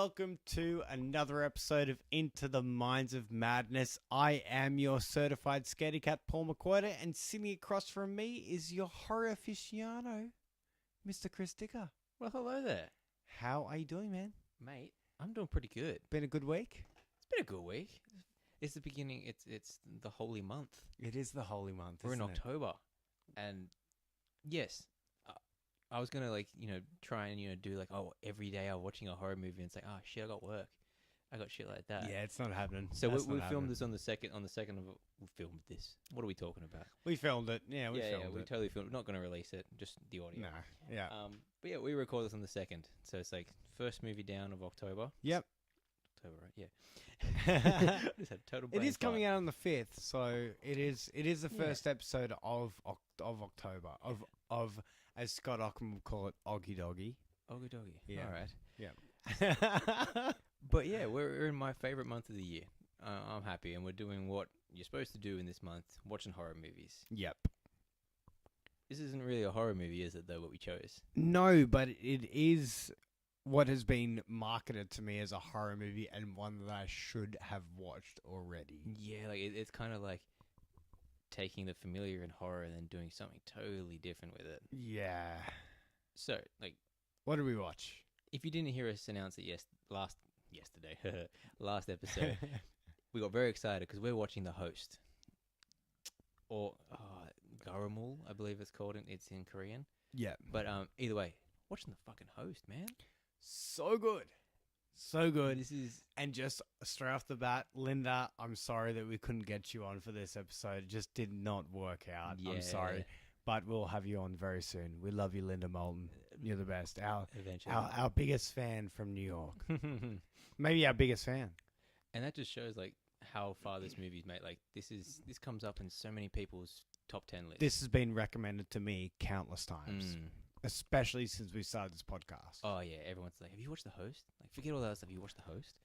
welcome to another episode of Into the Minds of Madness. I am your certified scaredy cat, Paul McWhirter, and sitting across from me is your horror aficionado, Mr. Chris Dicker. Well, hello there. How are you doing, man? Mate, I'm doing pretty good. Been a good week? It's been a good week. It's the beginning, it's the holy month. It is the holy month, We're in isn't it? October. And yes, I was going to try and, do every day I'm watching a horror movie and say, oh shit, I got work. I got shit like that. Yeah, it's not happening. So we filmed this on the second of, we filmed this. What are we talking about? We filmed it. Yeah, we filmed it. We totally filmed it. Not going to release it, just the audio. No, yeah. But yeah, we record this on the 2nd. So it's like first movie down of October. Yep. October, right? Yeah. Just had a total brain It is fart. coming out on the 5th, so it is the first episode of October, of as Scott Ockman would call it, Oggy Doggy. Oggy doggy. Yeah. All right. Yeah. But yeah, we're in my favorite month of the year. I'm happy, and we're doing what you're supposed to do in this month, watching horror movies. Yep. This isn't really a horror movie, is it, though, what we chose? No, but it is what has been marketed to me as a horror movie and one that I should have watched already. Yeah, like it's kind of like taking the familiar in horror and then doing something totally different with it. Yeah. So, like, What did we watch? if you didn't hear us announce it last episode, we got very excited because we're watching The Host. Or Garamul, I believe it's called. It's in Korean. Yeah. But either way, watching The fucking Host, man. So good. So good. This is... And just straight off the bat, Linda, I'm sorry that we couldn't get you on for this episode. It just did not work out. Yeah. I'm sorry. But we'll have you on very soon. We love you, Linda Moulton. You're the best. Eventually. Our biggest fan from New York. Maybe our biggest fan. And that just shows, like, how far this movie's made. Like, this comes up in so many people's top 10 lists. This has been recommended to me countless times. Especially since we started this podcast. Oh, yeah. Everyone's like, have you watched The Host? Like, forget all that stuff. You watched The Host?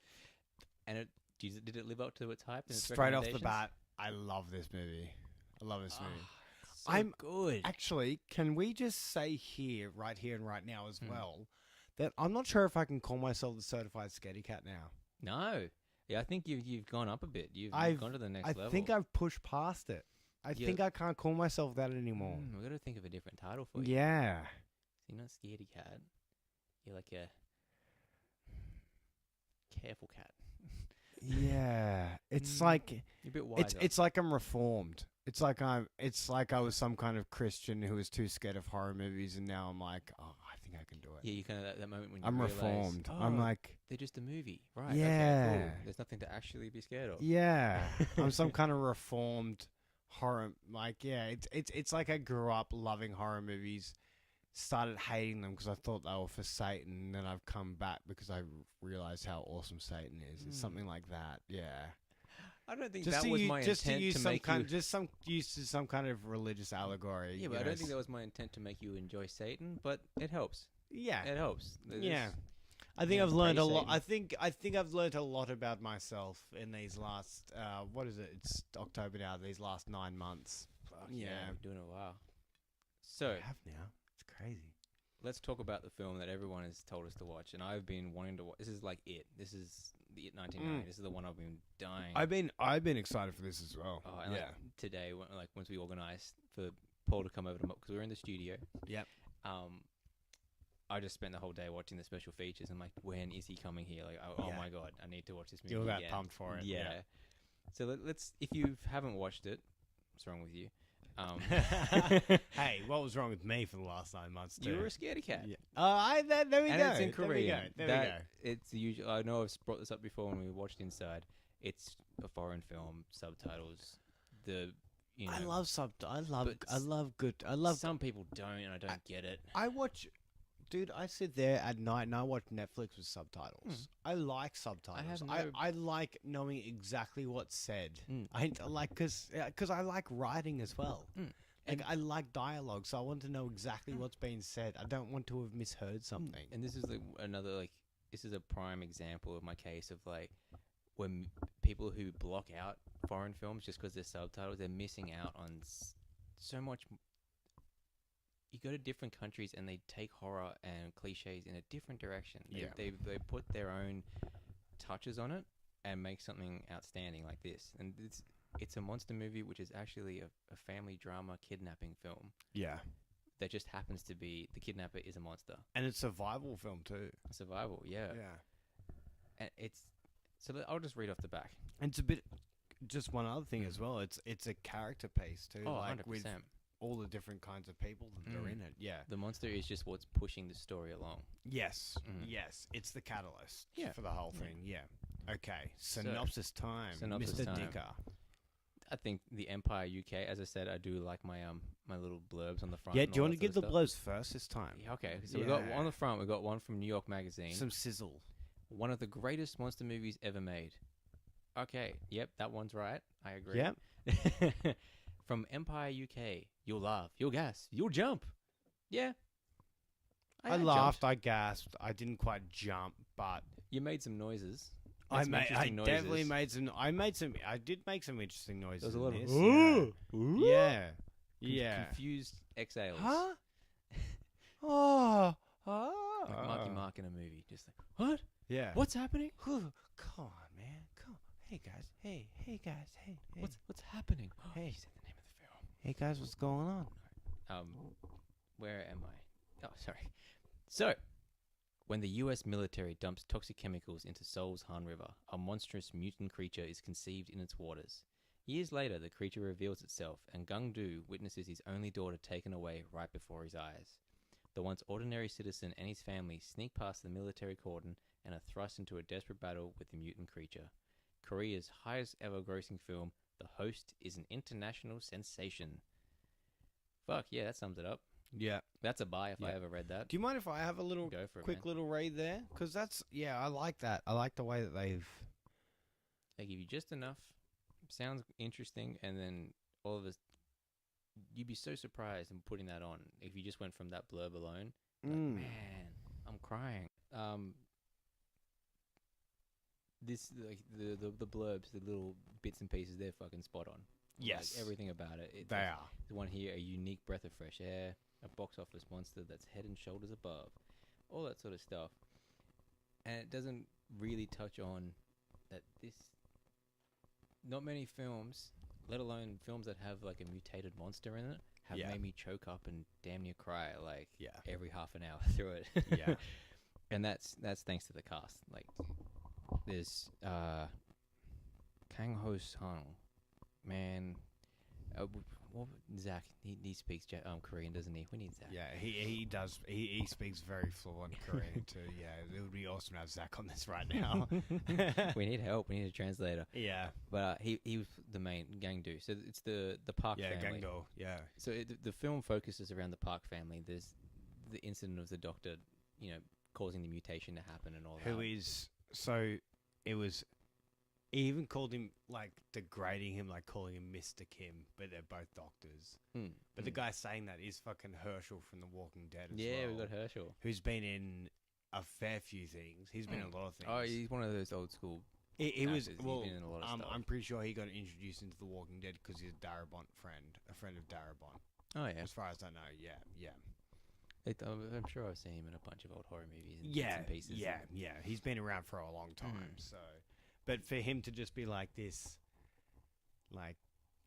And did it live up to its hype? And its Straight off the recommendations? bat, I love this movie. I love this movie. So I'm good. Actually, can we just say right here and right now as well, that I'm not sure if I can call myself the certified scaredy cat now. No. Yeah, I think you've gone up a bit. You've gone to the next level. I think I've pushed past it. I think I can't call myself that anymore. We've got to think of a different title for you. Yeah. You're not scaredy cat. You're like a careful cat. Yeah. It's like You're a bit wiser. it's like I'm reformed. It's like I was some kind of Christian who was too scared of horror movies, and now I'm like, oh, I think I can do it. Yeah, you kind of that moment when you I'm realize, reformed. oh, I'm like, they're just a movie, right? Yeah. Okay, cool. There's nothing to actually be scared of. yeah, I'm some kind of reformed horror. Like, yeah, it's like I grew up loving horror movies, started hating them because I thought they were for Satan, and then I've come back because I realized how awesome Satan is. It's something like that. Yeah. I don't think that was my intent to make you... some kind of religious allegory. Yeah, but I don't think that was my intent to make you enjoy Satan, but it helps. Yeah. It helps. Yeah. I think I've learned a lot. I think I've learned a lot about myself in these last what is it? It's October now. These last 9 months. Yeah, I'm doing it a while. So I have now. It's crazy. let's talk about the film that everyone has told us to watch, and I've been wanting to watch. This is like It. This is the It 1990. This is the one I've been dying. I've been excited for this as well. Oh, and yeah. like today, once we organised for Paul to come over to, because we were in the studio. Yep. I just spent the whole day watching the special features. I'm like, when is he coming here? Like, oh my god, I need to watch this movie. You'll get again. pumped for it. Yeah. So let's. If you haven't watched it, what's wrong with you? Hey, what was wrong with me for the last 9 months? Too? You were a scaredy cat. Yeah. There we And go. it's in Korean. There we go. It's the usual. I know I've brought this up before when we watched Inside. It's a foreign film, subtitles. I love subtitles. I love. Some people don't, and I don't get it. Dude, I sit there at night and I watch Netflix with subtitles. I like subtitles. I like knowing exactly what's said. I like because I like writing as well. Like I like dialogue, so I want to know exactly what's being said. I don't want to have misheard something. And this is this is a prime example of my case of when people who block out foreign films just because they're subtitles, they're missing out on so much you go to different countries and they take horror and cliches in a different direction. They put their own touches on it and make something outstanding like this. And it's a monster movie, which is actually a family drama kidnapping film. Yeah. That just happens to be the kidnapper is a monster. And it's a survival film too. Survival, yeah. Yeah. And I'll just read off the back. And it's a bit, just one other thing as well. It's a character piece too. Oh, like 100%. with all the different kinds of people that are in it. Yeah. The monster is just what's pushing the story along. Yes. Yes. It's the catalyst for the whole thing. Yeah. Okay. Synopsis time. Mr. Time. Dicker. I think the Empire UK, as I said, I do like my my little blurbs on the front. Yeah, do you want to give the blurbs first this time? Yeah, okay. So we got on the front, we got one from New York Magazine. Some sizzle. One of the greatest monster movies ever made. Okay, yep, that one's right. I agree. Yep. From Empire UK, you'll laugh, you'll gasp, you'll jump. Yeah. I laughed, I gasped, I didn't quite jump, but you made some noises. I definitely made some. I did make some interesting noises. There was a lot of ooh. Yeah. Confused exhales. Huh? Like Marky Mark in a movie, just like what? Yeah. What's happening? Come on, man. Come on. Hey guys. Hey guys. Hey. What's happening? Hey. You said the name of the film. Hey guys, what's going on? Where am I? Oh, sorry. So, when the U.S. military dumps toxic chemicals into Seoul's Han River, a monstrous mutant creature is conceived in its waters. Years later, the creature reveals itself, and Gung-do witnesses his only daughter taken away right before his eyes. The once ordinary citizen and his family sneak past the military cordon and are thrust into a desperate battle with the mutant creature. Korea's highest ever grossing film, The Host, is an international sensation. Fuck, yeah, that sums it up. Yeah. That's a buy if I ever read that. Do you mind if I have a little quick little read there? Because I like that. I like the way that they give you just enough. Sounds interesting, and then all of us, you'd be so surprised in putting that on if you just went from that blurb alone. Like, man, I'm crying. This the blurbs, the little bits and pieces, they're fucking spot on. Yes, like, everything about it. They are. The one here, a unique breath of fresh air, a box office monster that's head and shoulders above, all that sort of stuff, and it doesn't really touch on that this. Not many films, let alone films that have like a mutated monster in it, have made me choke up and damn near cry like every half an hour through it. Yeah, and that's thanks to the cast. Like there's Kang Ho Sung, man. Zach, he speaks Korean, doesn't he? We need Zach. Yeah, he does. He speaks very fluent Korean too. Yeah, it would be awesome to have Zach on this right now. We need help. We need a translator. Yeah, but he was the main Gang-do. So it's the Park family. Yeah, Gang-do. Yeah. So the film focuses around the Park family. There's the incident of the doctor, causing the mutation to happen and all that. Who is so? It was. He even called him, like, degrading him, like, calling him Mr. Kim, but they're both doctors. But the guy saying that is fucking Herschel from The Walking Dead as well. Yeah, we got Herschel. Who's been in a fair few things. He's been in a lot of things. Oh, he's one of those old school He was, well, he's been in a lot of stuff. I'm pretty sure he got introduced into The Walking Dead because he's a Darabont friend, a friend of Darabont. Oh, yeah. As far as I know, yeah. I'm sure I've seen him in a bunch of old horror movies and bits and pieces. Yeah. He's been around for a long time, so... But for him to just be like this, like,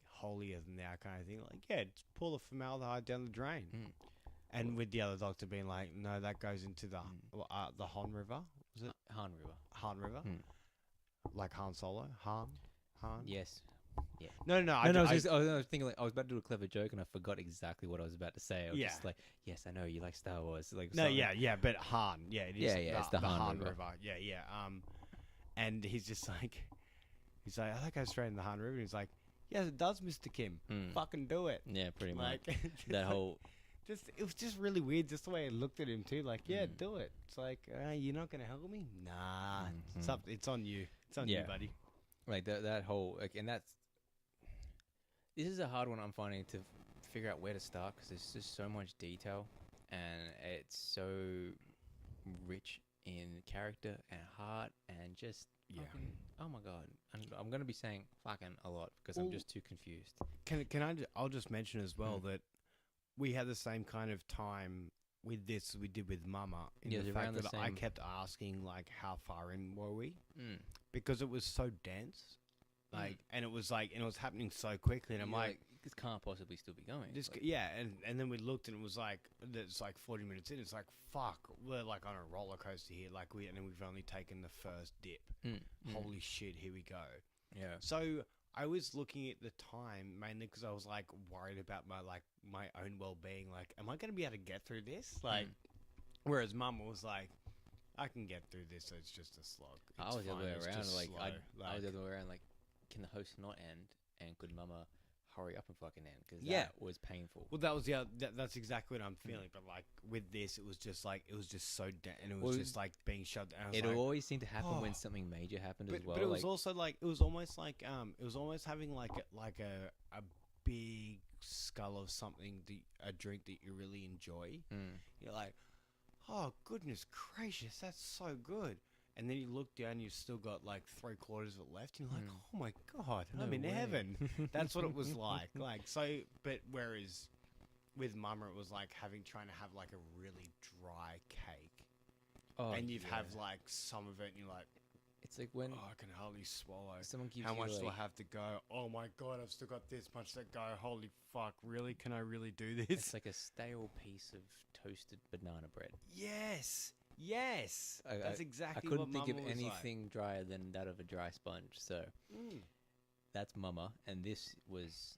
holier than thou kind of thing, like, yeah, just pull the formaldehyde down the drain. And with the other doctor being like, no, that goes into the Han River. Was it? Han River. Han River? Like Han Solo? Han? Yes. Yeah. No. I was thinking, like, I was about to do a clever joke and I forgot exactly what I was about to say. I was just like, yes, I know you like Star Wars. Like, no, yeah, but Han. Yeah, it is. It's the Han River. Yeah. And he's just like, oh, that goes straight in the Han River. And he's like, yes, it does, Mr. Kim. Fucking do it. Yeah, pretty much. That whole... It was just really weird, just the way I looked at him, too. Like, yeah, do it. It's like, you're not going to help me? Nah. It's on you. It's on you, buddy. Like, that whole... Like, and that's... This is a hard one I'm finding to figure out where to start, because there's just so much detail, and it's so rich in character and heart and just fucking, oh my god, and I'm gonna be saying fucking a lot because I'm just too confused. Can I? I'll just mention as well that we had the same kind of time with this as we did with Mama. In the fact that I kept asking, like, how far in were we? Because it was so dense. Like, and it was happening so quickly, and I'm like, this can't possibly still be going. And then we looked, and it was like, it's like 40 minutes in. It's like, fuck, we're like on a roller coaster here. Like we've only taken the first dip. Holy shit, here we go. Yeah. So I was looking at the time mainly because I was like worried about my own well-being. Like, am I going to be able to get through this? Like, whereas Mum was like, I can get through this. So it's just a slog. I was the other way around. I was the other way around. Like, can the host not end? And could Mama hurry up and fucking end? Because that was painful. Well, that's exactly what I'm feeling. But like with this, it was just so and it was just like being shoved. It always seemed to happen when something major happened as well. But it was also like it was almost having like a big skull of something, a drink that you really enjoy. You're like, oh goodness gracious, that's so good. And then you look down, you've still got like 3/4 of it left. And you're like, oh my God, I'm in heaven. That's what it was like. But whereas with Mama, it was like trying to have like a really dry cake. And you've have like some of it and you're like, it's like when I can hardly swallow. Someone gives How much do I have to go? Oh my God, I've still got this much to go. Holy fuck, really? Can I really do this? It's like a stale piece of toasted banana bread. Yes. That's exactly what Mama was like. I couldn't think of anything drier than that of a dry sponge. So that's Mama. And this was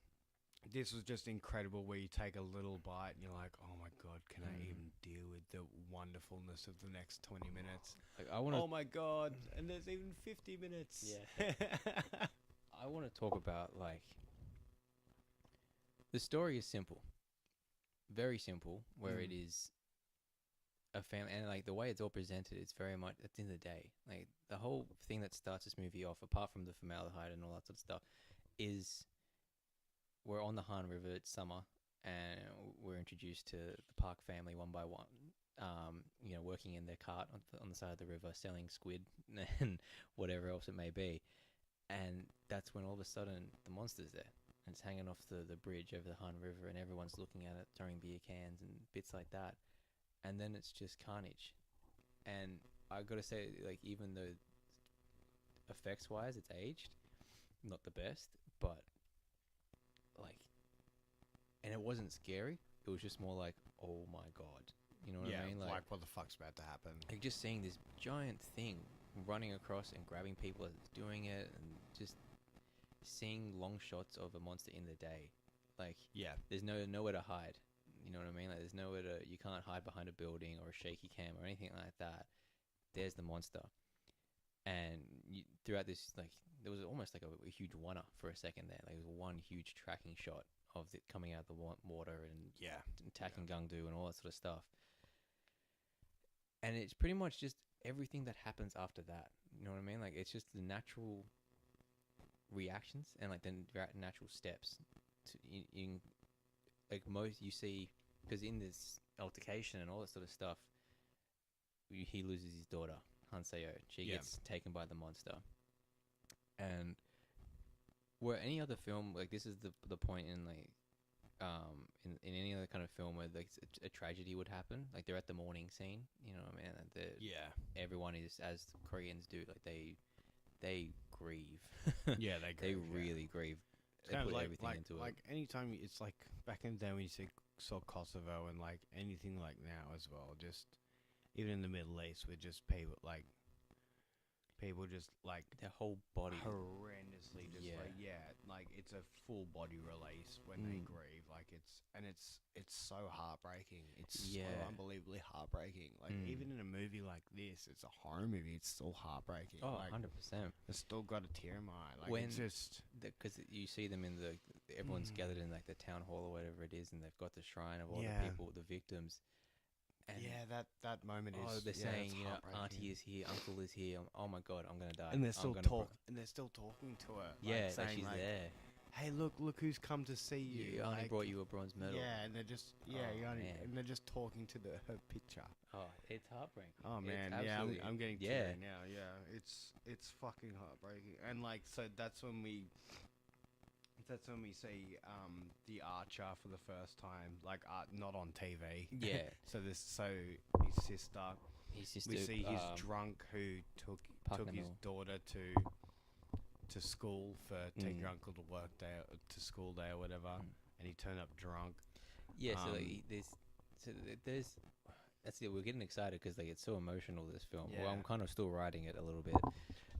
just incredible where you take a little bite and you're like, oh my God, can I even deal with the wonderfulness of the next 20 minutes? Like, oh my God, and there's even 50 minutes. Yeah. I want to talk about, like, the story is simple. Very simple, where it is a family, and like the way it's all presented, it's very much at the end of the day, like the whole thing that starts this movie off, apart from the formaldehyde and all that sort of stuff, is we're on the Han River, it's summer, and we're introduced to the Park family one by one, working in their cart on the side of the river, selling squid and whatever else it may be. And that's when all of a sudden the monster's there, and it's hanging off the bridge over the Han River, and everyone's looking at it, throwing beer cans and bits like that. And then it's just carnage. And I gotta say, like, even though effects-wise it's aged, not the best, but, like, and it wasn't scary. It was just more like, oh my God. You know what I mean? Like what the fuck's about to happen? Like, just seeing this giant thing running across and grabbing people as it's doing it, and just seeing long shots of a monster in the day. Like, there's nowhere to hide. You know what I mean? Like, there's nowhere you can't hide behind a building or a shaky cam or anything like that. There's the monster. And throughout this, like, there was almost like a huge one-up for a second there. Like, it was one huge tracking shot of it coming out of the water and attacking Gungdu and all that sort of stuff. And it's pretty much just everything that happens after that. You know what I mean? Like, it's just the natural reactions and, like, the natural steps in like most you see, because in this altercation and all that sort of stuff, he loses his daughter, Hanseo. She gets taken by the monster. And where any other film, like, this is the point in, like, in any other kind of film where, like, a tragedy would happen, like, they're at the mourning scene, you know what I mean? Everyone is, as Koreans do, like, they grieve. They really grieve. They put everything into it. Like, anytime, it's like back in the day when you saw Kosovo, and like anything like now as well, just even in the Middle East with just people just like their whole body horrendously just like it's a full body release when they grieve, like it's so heartbreaking. It's so unbelievably heartbreaking. Like even in a movie like this, it's a horror movie, it's still heartbreaking. Oh, like, 100%. It's still got a tear in my eye. Like, when it's just because you see them in everyone's gathered in, like, the town hall or whatever it is, and they've got the shrine of all the people, the victims. And that moment is. They're saying, you know, Auntie is here, Uncle is here. Oh my God, I'm gonna die. And they're still talking to her. Yeah, saying, she's there. Hey, look who's come to see you. Auntie brought you a bronze medal. Yeah, and they're just and they're just talking to her picture. Oh, it's heartbreaking. Oh man, I'm getting teary now. Yeah, it's fucking heartbreaking. And like, so that's when we that's when we see the Archer for the first time, like not on TV. Yeah. So his sister. We see his drunk who took his daughter to school for taking her uncle to work day to school day or whatever, and he turned up drunk. Yeah. There's. That's it. We're getting excited because it's so emotional. This film. Yeah. Well, I'm kind of still writing it a little bit.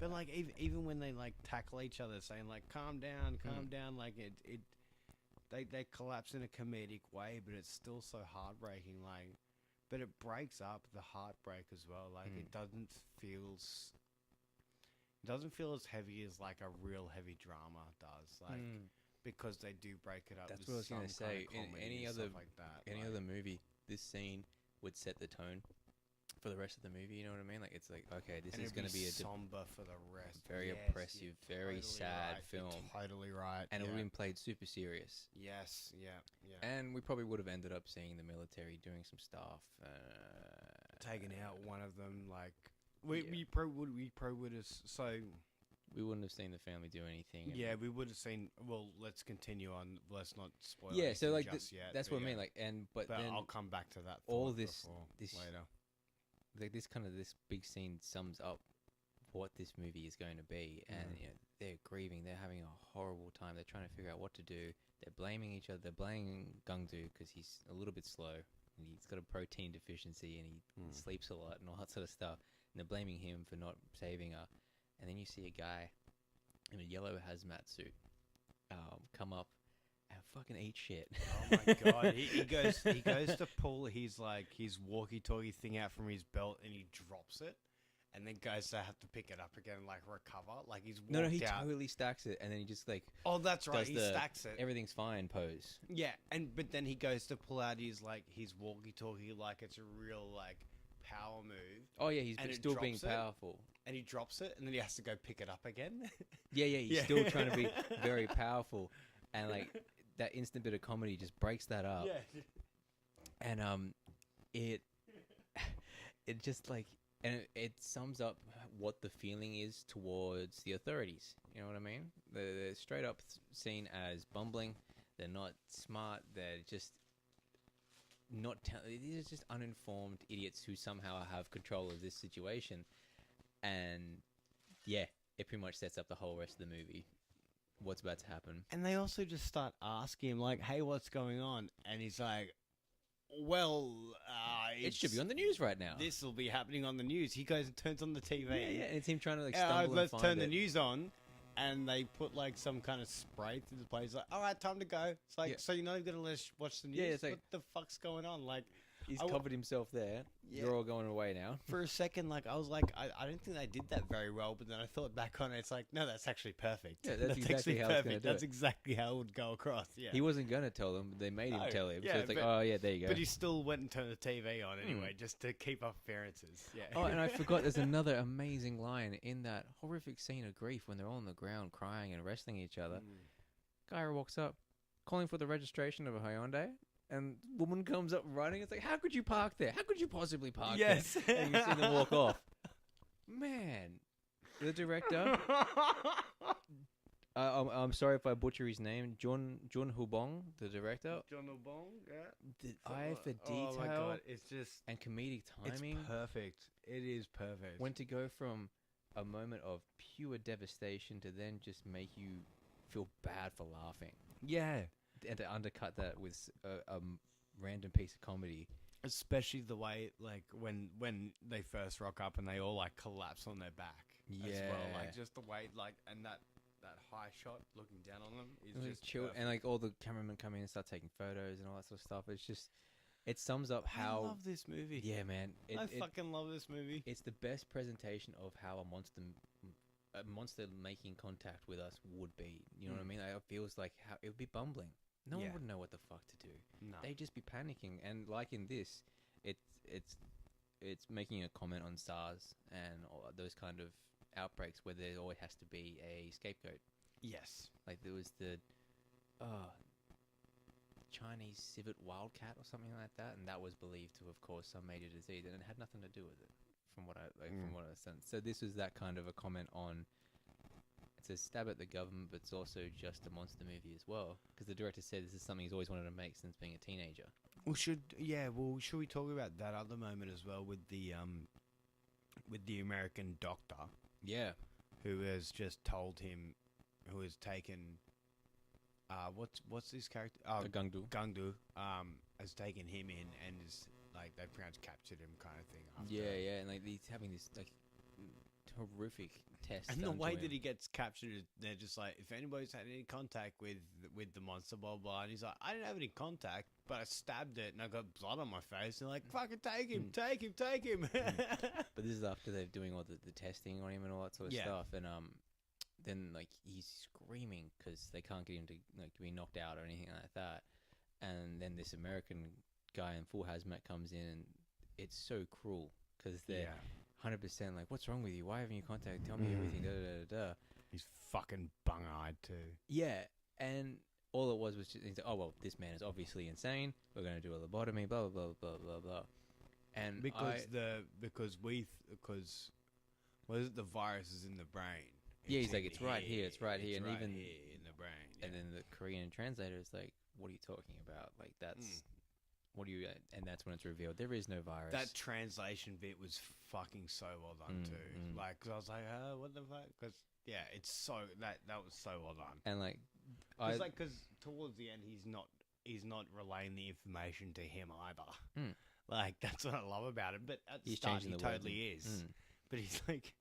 But like even when they like tackle each other, saying like calm down, like they collapse in a comedic way, but it's still so heartbreaking. Like, but it breaks up the heartbreak as well. Like it doesn't feel as heavy as like a real heavy drama does. Like because they do break it up. That's what I was gonna say. In any other movie, this scene would set the tone for the rest of the movie. You know what I mean? Like it's like, okay, this is going to be a somber for the rest. Very oppressive, very totally sad film. You're totally right. And it would have been played super serious. Yes, yeah. And we probably would have ended up seeing the military doing some stuff. Taking out one of them, like we probably would have. So we wouldn't have seen the family do anything. Yeah, we would have seen. Well, let's continue on. Let's not spoil. Yeah, so like just yet, that's what I mean. Like, but then I'll come back to that. All this later. Like this big scene sums up what this movie is going to be, and they're grieving. They're having a horrible time. They're trying to figure out what to do. They're blaming each other. They're blaming Gungdu because he's a little bit slow. And he's got a protein deficiency and he sleeps a lot and all that sort of stuff. And they're blaming him for not saving her. And then you see a guy in a yellow hazmat suit come up and fucking eat shit. Oh my god! He goes to pull his walkie-talkie thing out from his belt and he drops it, and then goes to have to pick it up again and like recover. Like he's walked he out. totally stacks it and then he just like that's right. He stacks it. Everything's fine pose. Yeah, but then he goes to pull out his walkie-talkie like it's a real like power move. Oh yeah, he's still being powerful. And he drops it, and then he has to go pick it up again. He's still trying to be very powerful, and like that instant bit of comedy just breaks that up. Yeah. And it just like, and it sums up what the feeling is towards the authorities. You know what I mean? They're straight up seen as bumbling. They're not smart. They're just these are just uninformed idiots who somehow have control of this situation. And yeah, it pretty much sets up the whole rest of the movie. What's about to happen. And they also just start asking him, like, hey, what's going on? And he's like, well, it should be on the news right now. This will be happening on the news. He goes and turns on the TV. Yeah, and it's him trying to like stumble let's and turn find the news on. And they put like some kind of spray through the place. Like, all right, time to go. It's like, so you're not even gonna let us watch the news? Yeah, it's like, what the fuck's going on? Like, he's covered himself there. Yeah. You're all going away now. For a second, like I was like, I don't think they did that very well. But then I thought back on it. It's like, no, that's actually perfect. Yeah, that's exactly how it's gonna do. That's exactly how it would go across. Yeah. He wasn't gonna tell them. They made him tell him. Yeah, so it's like, oh yeah, there you go. But he still went and turned the TV on anyway, just to keep up appearances. Yeah. Oh, and I forgot. There's another amazing line in that horrific scene of grief when they're all on the ground crying and wrestling each other. Guy walks up, calling for the registration of a Hyundai. And woman comes up running. It's like, how could you park there? How could you possibly park there? And you see them walk off. Man, the director. I'm sorry if I butcher his name. Jun Hubong, the director. Jun Hubong, yeah. The eye for detail. Oh my god, it's just and comedic timing. It's perfect. It is perfect. When to go from a moment of pure devastation to then just make you feel bad for laughing. Yeah. And to undercut that with a random piece of comedy. Especially the way, like, when they first rock up and they all, like, collapse on their back. Yeah. As well. Like, just the way, like, and that high shot looking down on them is just chill. And, like, all the cameramen come in and start taking photos and all that sort of stuff. It's just, it sums up how... I love this movie. Yeah, man. I fucking love this movie. It's the best presentation of how a monster making contact with us would be. You know what I mean? It feels like how it would be bumbling. No one would know what the fuck to do. No. They'd just be panicking. And like in this, it's making a comment on SARS and all those kind of outbreaks where there always has to be a scapegoat. Yes. Like there was the Chinese civet wildcat or something like that, and that was believed to have caused some major disease, and it had nothing to do with it, from what I sense. So this was that kind of a comment on. it's a stab at the government, but it's also just a monster movie as well. Because the director said this is something he's always wanted to make since being a teenager. Well, should we talk about that other moment as well with the American doctor? Yeah. Who has just told him, who has taken, what's this character? Gungdu. Gungdu, has taken him in and is like they've pretty much captured him, kind of thing. Yeah, and like he's having this like horrific test. And the way that he gets captured, they're just like, if anybody's had any contact with the monster, blah blah. And he's like, I didn't have any contact, but I stabbed it and I got blood on my face. And they're like, fucking take him. But this is after they're doing all the testing on him and all that sort of stuff. And then like he's screaming because they can't get him to like be knocked out or anything like that. And then this American guy in full hazmat comes in, and it's so cruel because they're 100% like, what's wrong with you? Why haven't you contacted? Tell me everything. Da, da, da, da. He's fucking bung-eyed too. Yeah, and all it was just, he's like, oh well, this man is obviously insane. We're going to do a lobotomy. Blah blah blah blah blah blah. And because what is it? The virus is in the brain. Yeah, he's like, it's right here, it's right here, and right even here in the brain. And then the Korean translator is like, what are you talking about? Like that's. What do you? And that's when it's revealed there is no virus. That translation bit was fucking so well done too. Like, cause I was like, what the fuck? Because it's so that was so well done. And like, because towards the end he's not relaying the information to him either. Like that's what I love about it. But at the start he totally is. But he's like,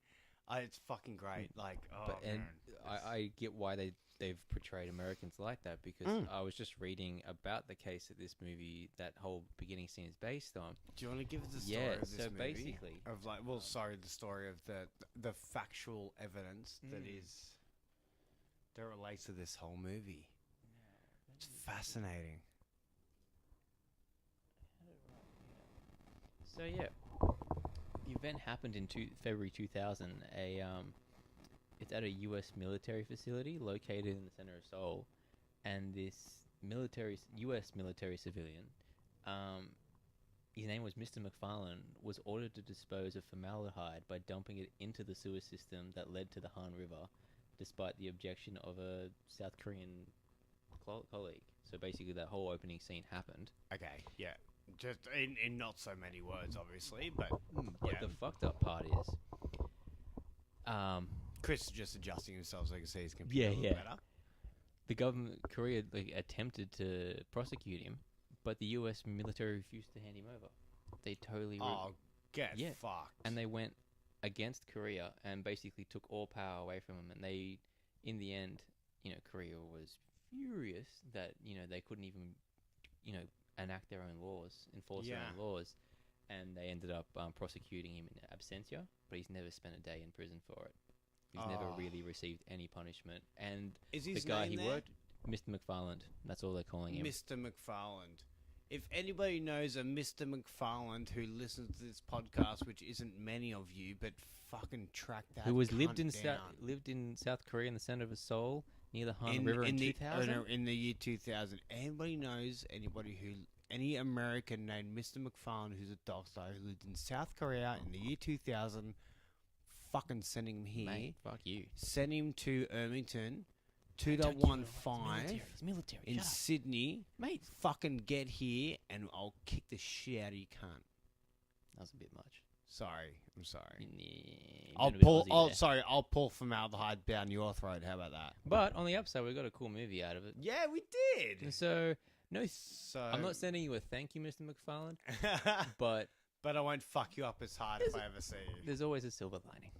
it's fucking great. Like, man. I get why they've portrayed Americans like that, because I was just reading about the case that this movie, that whole beginning scene is based on. Do you want to give us the story of this movie? Basically, of like, the story of the factual evidence that relates to this whole movie. It's fascinating. So the event happened in February 2000. It's at a U.S. military facility located in the center of Seoul, and this U.S. military civilian, his name was Mr. McFarlane, was ordered to dispose of formaldehyde by dumping it into the sewer system that led to the Han River, despite the objection of a South Korean colleague. So basically, that whole opening scene happened. Okay, yeah, just in not so many words, obviously, but the fucked up part is, Chris is just adjusting himself so he can see his computer a little better. The government, Korea, attempted to prosecute him, but the U.S. military refused to hand him over. They totally... get fucked. And they went against Korea and basically took all power away from him. And they, in the end, Korea was furious that, they couldn't even, enact their own laws, enforce their own laws. And they ended up prosecuting him in absentia, but he's never spent a day in prison for it. He's never really received any punishment. And is his the guy name he there? worked, Mr. McFarland, that's all they're calling him. Mr. McFarland. If anybody knows a Mr. McFarland who listens to this podcast, which isn't many of you, but fucking track that who was lived in South Korea in the center of Seoul near the Han River in 2000? In the year 2000. Anybody knows any American named Mr. McFarland who's a doctor who lived in South Korea in the year 2000, fucking send him here. Mate, fuck you. Send him to Ermington, 2.15 military. in Sydney. Mate, fucking get here and I'll kick the shit out of you, cunt. That was a bit much. I'm sorry. Yeah, I'll pull formaldehyde down your throat. How about that? But on the upside, we got a cool movie out of it. Yeah, we did. So I'm not sending you a thank you, Mr. McFarland, but I won't fuck you up as hard if I ever see you. There's always a silver lining.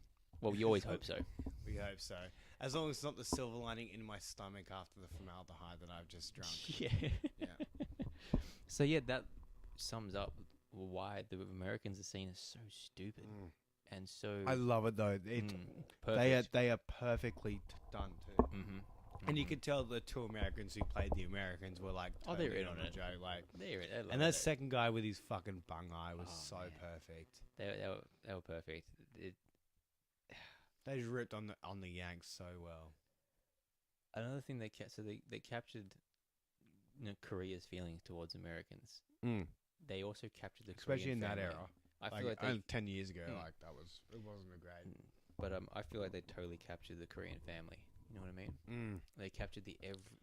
Well, we always hope so. We hope so. As long as it's not the silver lining in my stomach after the formaldehyde that I've just drunk. Yeah. So that sums up why the Americans are seen as so stupid and so. I love it though. They are perfectly done too. And you could tell the two Americans who played the Americans were like, they're in on the it. joke. Like, they're in. And that second guy with his fucking bung eye was perfect. They were perfect. They just ripped on the Yanks so well. Another thing they captured, Korea's feelings towards Americans. They also captured the especially Korean in family. that era. I feel like 10 years ago, it wasn't a great. But I feel like they totally captured the Korean family You know what I mean? They captured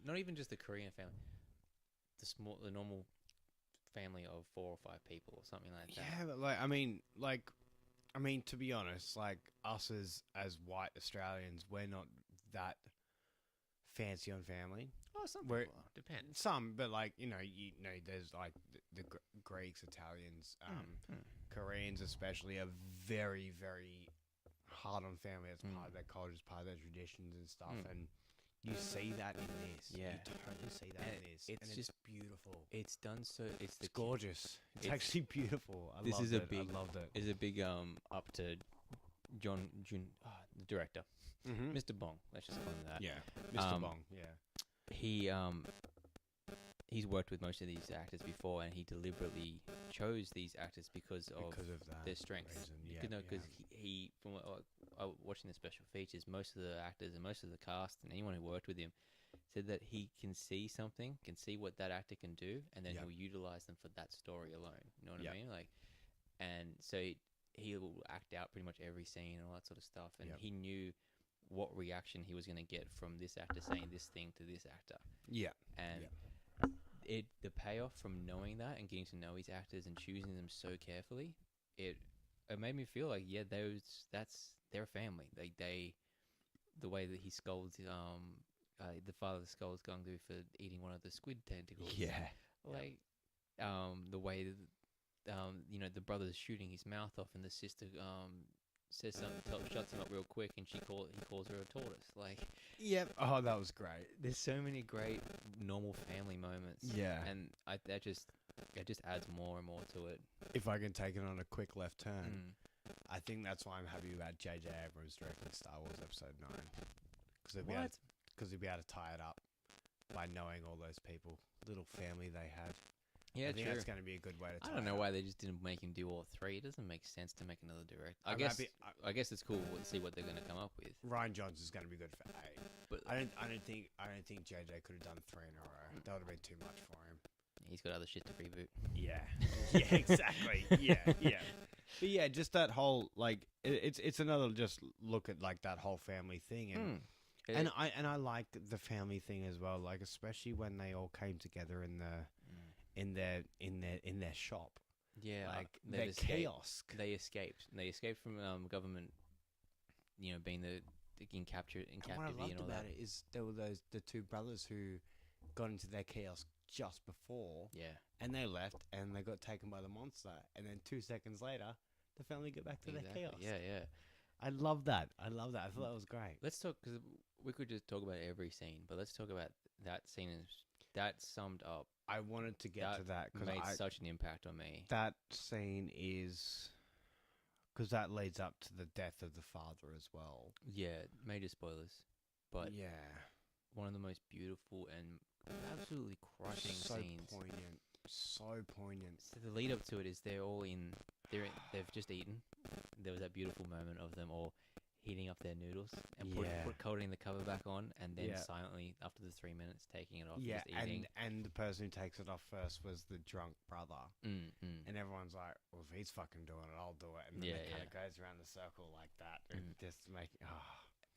not even just the Korean family, the normal family of 4 or 5 people or something like that. Yeah, but to be honest, like us as white Australians, we're not that fancy on family. Oh, some people are. Depends. Some, but like there's like the Greeks, Italians, Koreans especially are very, very hard on family. It's part of their culture, part of their traditions and stuff, and you see that in this. Yeah, you totally see that in this. It's just beautiful. It's done so. It's gorgeous. It's actually beautiful. I loved it. Is a big up to John Jun, the director, Mr. Bong. Let's just call him that. Yeah, Mr. Bong. Yeah, he's worked with most of these actors before, and he deliberately chose these actors because of their strengths. Because he from watching the special features, most of the actors and most of the cast and anyone who worked with him said that he can see something, can see what that actor can do, and then he'll utilize them for that story alone. You know what I mean? Like, and so he will act out pretty much every scene and all that sort of stuff, and he knew what reaction he was going to get from this actor saying this thing to this actor. Yeah, and. The payoff from knowing that and getting to know his actors and choosing them so carefully, it made me feel like that's their family. Like the way that he scolds the father scolds Gungdu for eating one of the squid tentacles. Yeah, like the way that the brother's shooting his mouth off and the sister says something, shuts him up real quick, and he calls her a tortoise. Like, yep. Oh, that was great. There's so many great normal family moments. Yeah, and it just adds more and more to it. If I can take it on a quick left turn, I think that's why I'm happy about J.J. Abrams directing Star Wars Episode 9, because he'll be able to tie it up by knowing all those people, little family they had. Yeah, I think that's going to be a good way to tie it. I don't know why they just didn't make him do all 3. It doesn't make sense to make another director. I guess it's cool to see what they're going to come up with. Rian Johnson's going to be good for 8, but I don't think JJ could have done 3 in a row. That would have been too much for him. He's got other shit to reboot. Yeah, exactly. Yeah. But yeah, just that whole it's another just look at like that whole family thing and I like the family thing as well. Like especially when they all came together in their shop. Yeah, like their kiosk. They escaped. They escaped from government. Being in captivity and all that. What I loved about it is there were the 2 brothers who got into their kiosk just before. Yeah, and they left and they got taken by the monster. And then 2 seconds later, the family got back to their kiosk. Yeah. I love that. I thought that was great. Let's talk, because we could just talk about every scene, but let's talk about that scene. That summed up. I wanted to get to that because it made such an impact on me. That scene is because that leads up to the death of the father as well. Yeah, major spoilers, but yeah, one of the most beautiful and absolutely crushing scenes. So poignant. So the lead up to it is they've just eaten. There was that beautiful moment of them all heating up their noodles and coating the cover back on, and then silently after the 3 minutes taking it off. Yeah, just eating. and the person who takes it off first was the drunk brother, and everyone's like, "Well, if he's fucking doing it, I'll do it." And then it kind of goes around the circle like that, and just making.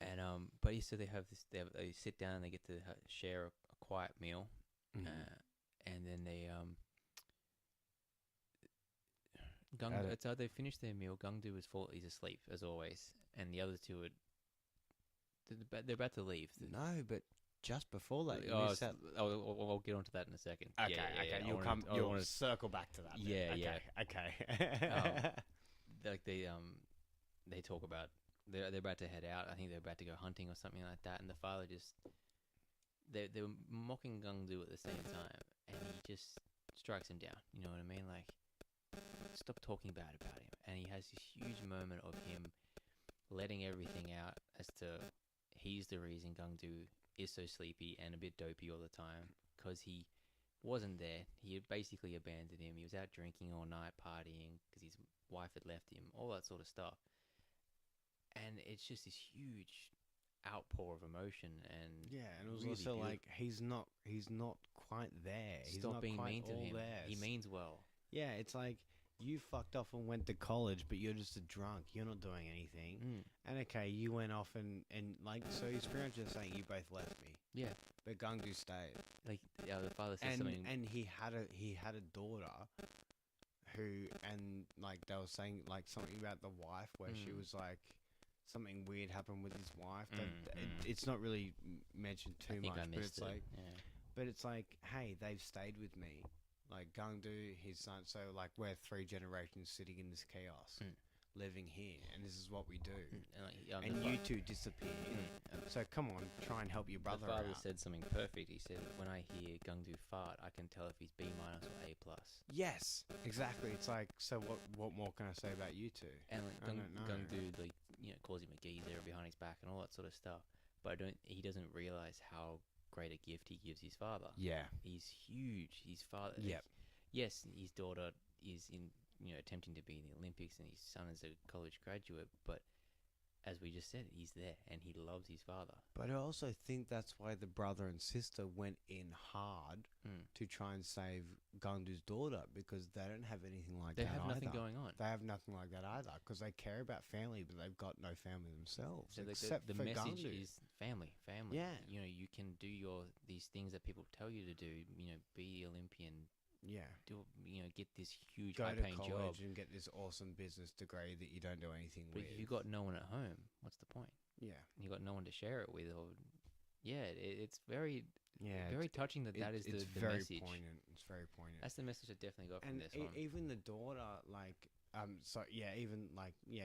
And but so they have this. They sit down and they get to share a quiet meal, and then they so they finish their meal. Gungdu he's asleep as always, and the other 2 they're about to leave. No, but just before that, I'll get onto that in a second. Okay. You'll circle back to that. Yeah. Okay. Like they talk about they're about to head out. I think they're about to go hunting or something like that, and the father just they were mocking Gungdu at the same time, and he just strikes him down. You know what I mean? Like, stop talking bad about him. And he has this huge moment of him letting everything out as to he's the reason Gungdu is so sleepy and a bit dopey all the time, because he wasn't there. He had basically abandoned him. He was out drinking all night, partying because his wife had left him, all that sort of stuff. And it's just this huge outpour of emotion, and and it was really also beautiful. Like he's not quite there. He's Stop not being quite mean to him. there. He means well. Yeah, it's like you fucked off and went to college, but you're just a drunk. You're not doing anything. And okay, you went off and like, so his parents are saying you both left me. Yeah. But Gungdu stayed. Like, the father said something. And he had a daughter who, and like they were saying like something about the wife where she was like, something weird happened with his wife. It's not really mentioned too much, but it's like, but it's like, hey, they've stayed with me. Like Gungdu, his son, so like we're 3 generations sitting in this chaos, living here, and this is what we do. And you two disappear. So come on, try and help your brother out. The father said something perfect. He said, "When I hear Gungdu fart, I can tell if he's B- or A+." Yes, exactly. It's like, so what more can I say about you two? And like Gungdu, like, calls him a geezer behind his back and all that sort of stuff. But he doesn't realize how great a gift he gives his father. Yeah, he's huge. His father. Yeah. Yes, his daughter is attempting to be in the Olympics, and his son is a college graduate. But as we just said, he's there, and he loves his father. But I also think that's why the brother and sister went in hard to try and save Gungdu's daughter, because they don't have anything like that. They have nothing going on. They have nothing like that either, because they care about family, but they've got no family themselves. So except the for message Gungdu. is family. Yeah. You can do these things that people tell you to do. Be the Olympian. Yeah. Get this huge Go high-paying to job college and get this awesome business degree that you don't do anything but with. if you've got no one at home, what's the point? Yeah. You got no one to share it with, it's very touching that is the very message. Poignant. It's very poignant. That's the message I definitely got from this one. Even the daughter,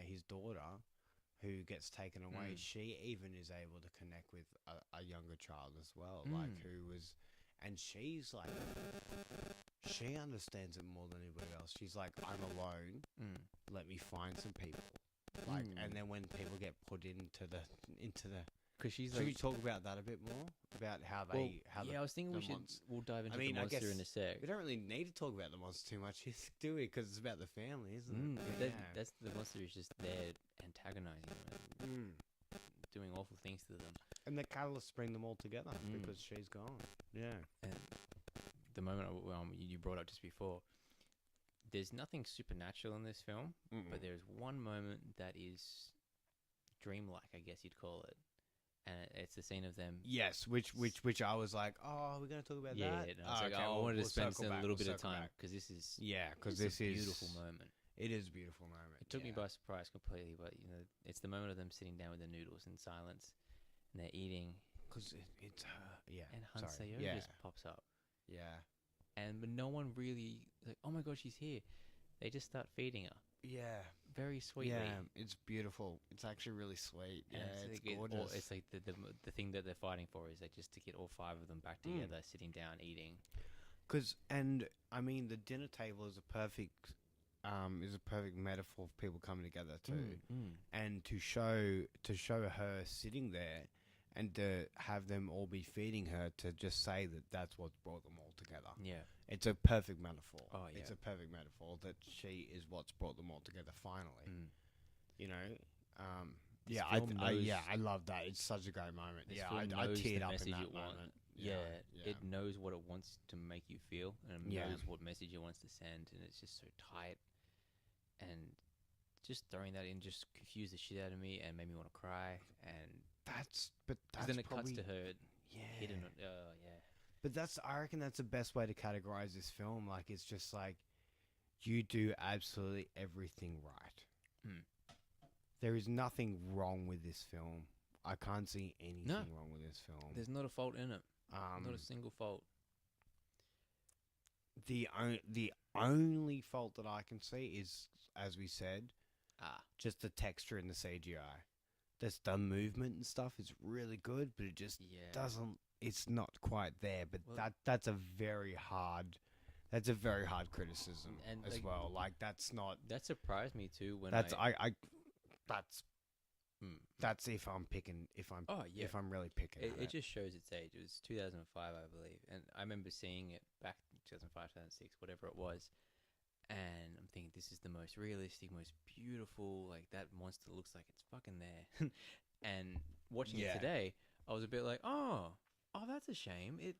his daughter, who gets taken away, she even is able to connect with a younger child as well, and she's like, she understands it more than anybody else. She's like, I'm alone. Let me find some people. Like, and then when people get put into the, because she's. Should we talk about that a bit more? About how they, I was thinking we'll dive into the monster in a sec. We don't really need to talk about the monster too much, do we? Because it's about the family, isn't it? That's the monster is just there antagonizing them, doing awful things to them. And the catalysts bring them all together because she's gone. Yeah. And the moment you brought up just before, there's nothing supernatural in this film, but there's one moment that is dreamlike, I guess you'd call it. And it's the scene of them. Yes, which I was like, oh, we're going to talk about that? Yeah, I wanted to spend a little bit of time because this is a beautiful moment. It is a beautiful moment. It took me by surprise completely, but it's the moment of them sitting down with the noodles in silence, and they're eating. Because it's her, and Hansayo just pops up. Yeah. But no one really like, oh my god, she's here. They just start feeding her. Yeah. Very sweetly. Yeah, it's beautiful. It's actually really sweet. Yeah, it's gorgeous. It's like the thing that they're fighting for is like just to get all 5 of them back together, sitting down, eating. And I mean, the dinner table is a perfect metaphor for people coming together too, and to show her sitting there, and to have them all be feeding her, to just say that that's what's brought them all together. Yeah. It's a perfect metaphor. Oh, yeah. It's a perfect metaphor that she is what's brought them all together finally. I love that. It's such a great moment. I teared up in that moment. It knows what it wants to make you feel, and it knows what message it wants to send, and it's just so tight. And just throwing that in just confused the shit out of me and made me want to cry. And that's then it probably, cuts to her hidden. But I reckon that's the best way to categorize this film. Like, it's just like, you do absolutely everything right. There is nothing wrong with this film. I can't see anything wrong with this film. There's not a fault in it. Not a single fault. The only fault that I can see is, as we said, just the texture in the CGI. The movement and stuff is really good, but it just doesn't. It's not quite there. But that's a very hard criticism as well. Like, that's not. That surprised me too when that's if I'm picking. If I'm really picking. It just shows its age. It was 2005, I believe, and I remember seeing it back in 2005, 2006, whatever it was. And I'm thinking, this is the most realistic, most beautiful. Like, that monster looks like it's fucking there. And watching it today, I was a bit like, oh, that's a shame. It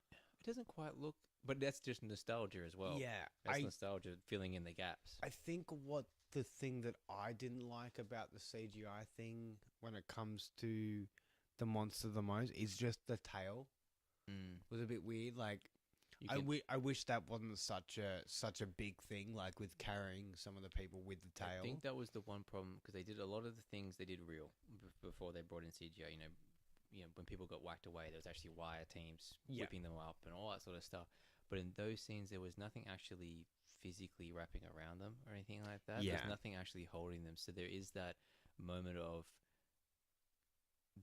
doesn't quite look But that's just nostalgia as well. Yeah, that's nostalgia filling in the gaps. I think what the thing that I didn't like about the CGI thing when it comes to the monster the most is just the tail. Was a bit weird. Like, I wish that wasn't such a big thing. Like with carrying some of the people with the tail. I think that was the one problem because they did a lot of the things they did real before they brought in CGI. When people got whacked away, there was actually wire teams whipping them up and all that sort of stuff. But in those scenes, there was nothing actually physically wrapping around them or anything like that. Yeah. There's nothing actually holding them. So there is that moment of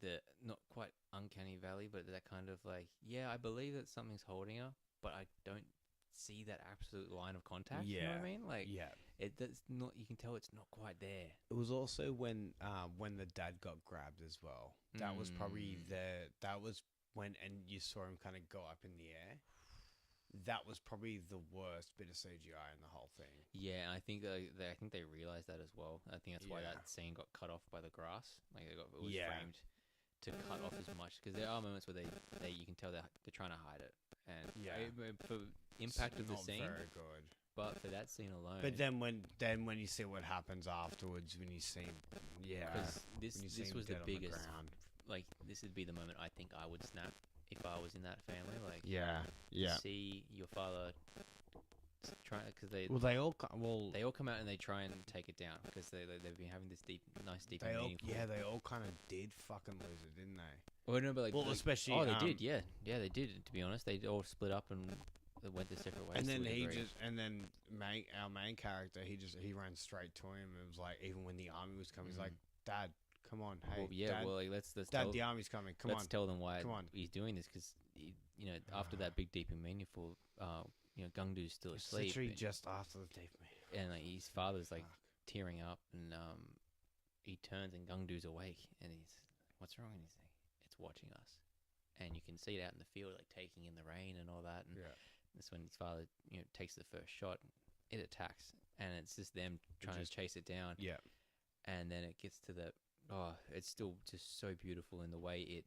the not quite uncanny valley, but that kind of like, yeah, I believe that something's holding her, but I don't see that absolute line of contact. Yeah. You know what I mean? Like, that's not. You can tell it's not quite there. It was also when the dad got grabbed as well. That was probably that was when, and you saw him kind of go up in the air. That was probably the worst bit of CGI in the whole thing. Yeah, I think they realized that as well. I think that's why that scene got cut off by the grass. Like it was framed to cut off as much, because there are moments where they you can tell they're trying to hide it, and for impact of the scene, very good. But for that scene alone. But then when you see what happens afterwards, when you see, because this was the biggest. Like this would be the moment I think I would snap if I was in that family. Like see your father try, because they all come out and they try and take it down because they've been having this nice deep and meaningful. They all kind of did fucking lose it, didn't they? Well, no, but especially they did. Yeah, they did. To be honest, they all split up and they went their separate ways. And then our main character, he ran straight to him. It was like, even when the army was coming, he's like, Dad, come on, hey, Dad, let's Dad, the army's coming. Let's tell them why he's doing this, because after that big deep and meaningful, Gungdu's still asleep. Literally just after the deep and like his father's like tearing up, and he turns and Gungdu's awake, and he's, what's wrong? And he's like, it's watching us, and you can see it out in the field, like taking in the rain and all that. And that's when his father takes the first shot. It attacks, and it's just them trying to chase it down. Yeah, and then it gets to the. Oh, it's still just so beautiful in the way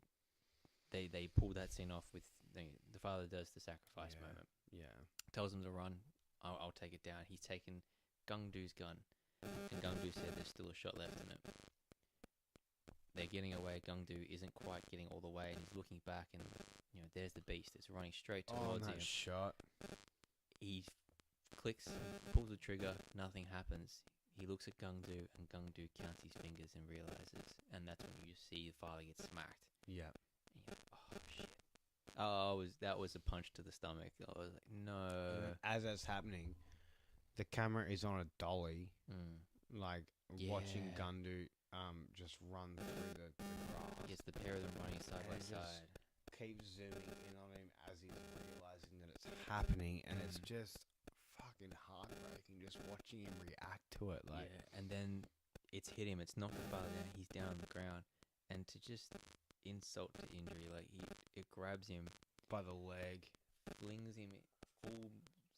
they pull that scene off with the father does the sacrifice moment. Yeah, tells him to run. I'll take it down. He's taken Gungdu's gun, and Gungdu said there's still a shot left in it. They're getting away. Gungdu isn't quite getting all the way, and he's looking back, and there's the beast. It's running straight towards him. Shot. He clicks, pulls the trigger. Nothing happens. He looks at Gungdu, and Gungdu counts his fingers and realizes, and that's when you see the father get smacked. Yeah. And you're like, oh shit. That was a punch to the stomach. I was like, no. As that's happening, the camera is on a dolly, watching Gungdu just run through the grass. Yes, the pair of them running side by side. Keeps zooming in on him as he's realizing that it's happening, and it's just fucking heartbreaking just watching him react to it. Like, and then it's hit him. It's knocked the father down. He's down on the ground, and to just insult to injury, like it grabs him by the leg, flings him full